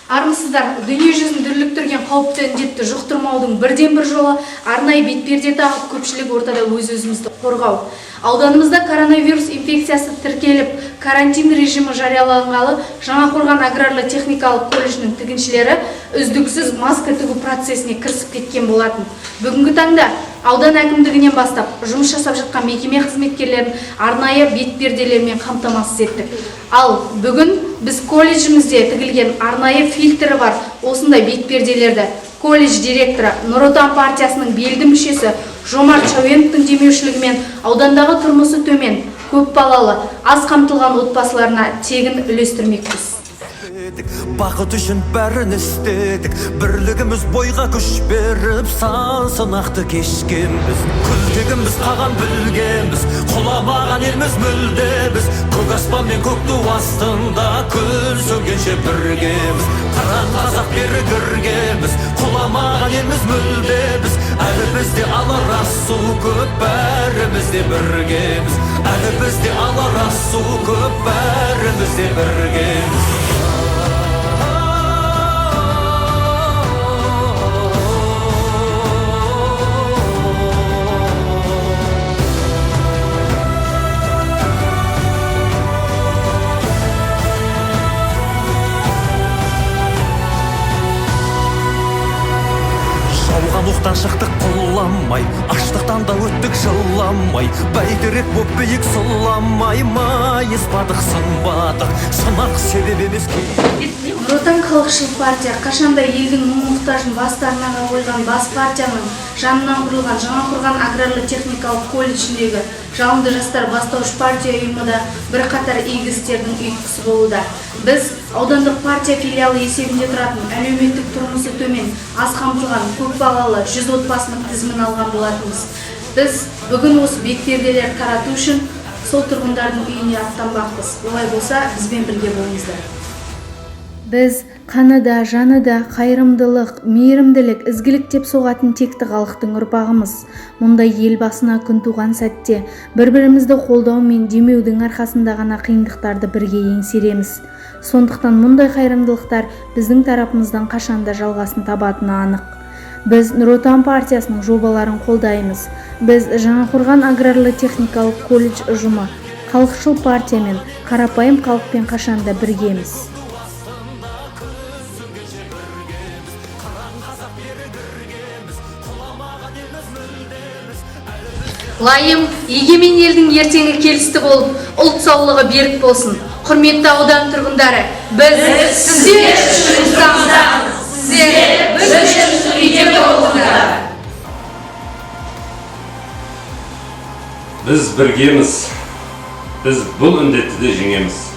Армысыздар, дүние жүзін дүрліктірген қауіпті індетті жұқтырмаудың бірден бір жолы арнайы бетперде тағып көпшілік ортада өз-өзімізді қорғау. Ауданымызда коронавирус инфекциясы тіркеліп, карантин режимі жарияланғалы Жаңақорған аграрлы-техникалық колледжінің тігіншілері үздіксіз маска тігу процесіне кірісіп кеткен болатын. Бүгінгі таңда аудан әкімдігінен бастап жұмыс жасап жатқан мекеме қызметкерлерін арнайы бетперделермен қамтамасыз еттік. Ал бүгін біз колледжімізде тігілген арнайы фильтрі бар осындай бетперделерді колледж директоры Нұр Отан партиясының белді мүшесі Жомарт Шауеновтың демеушілігімен аудандағы тұрмысы төмен, көп балалы, аз қамтылған отбасыларына тегін үлестірмекпіз. Бақыт үшін бәрін істедік, бірлігіміз бойға күш беріп, сан сынақты кешкенбіз. Күлтегіміз қаған білгенбіз, құламаған елміз мүлдеміз. Көк аспан мен көк ту астында күн сөнгенше біргеміз. Қыран қазақ бері кіргенбіз, құламаған елміз мүлдеміз. Әлі бізде алар асу көп, бәріміз де біргеміз. Әлі бізде алар асу көп, бәріміз де біргеміз. Жауған оқтан шықтық құламай, аштықтан да өттік жыламай, бәйтерек боп биік сұламай, майыспадық сынбадық, сынақ себеп емес. Нұр Отан халықшыл партия қашанда елдің мұң-мұқтажын бастарына қойған бас партияның жанынан құрылған Жаңақорған аграрлы-техникалық колледжіндегі жалынды жастар бастауыш партия ұйымы да бірқатар игі істердің ұйытқысы болуда. Біз аудандық партия филиалы есебінде тұратын әлеуметтік тұрмысы төмен, аз қамтылған, көп балалы 100 отбасының тізімін алған болатынбыз. Біз бүгін осы бетперделер тарату үшін сол тұрғындардың үйіне аттанбақпыз. Олай болса, бізбен бірге болыңыздар. Біз қаныда, жаныда қайырымдылық, мейірімділік, ізгілік деп соғатын текті халықтың ұрпағымыз. Мұндай ел басына күн туған сәтте бір-бірімізді қолдау мен демеудің арқасында ғана қиындықтарды бірге еңсереміз. Сондықтан мұндай қайырымдылықтар біздің тарапымыздан қашанда жалғасын табатыны анық. Біз Нұр Отан партиясының жобаларын қолдаймыз. Біз Жаңақорған аграрлы-техникалық колледж ұжымы, халықшыл партия мен қарапайым халықпен қашанда біргеміз. Лайым, егемен елдің ертеңі келісті болып, ұлт саулығы берік болсын. Құрметті аудан тұрғындары, біз сіздер үшін жұмыстамыз, сіздер біз үшін үйде болыңыздар. Біз біргеміз, біз бұл індетті де жеңеміз.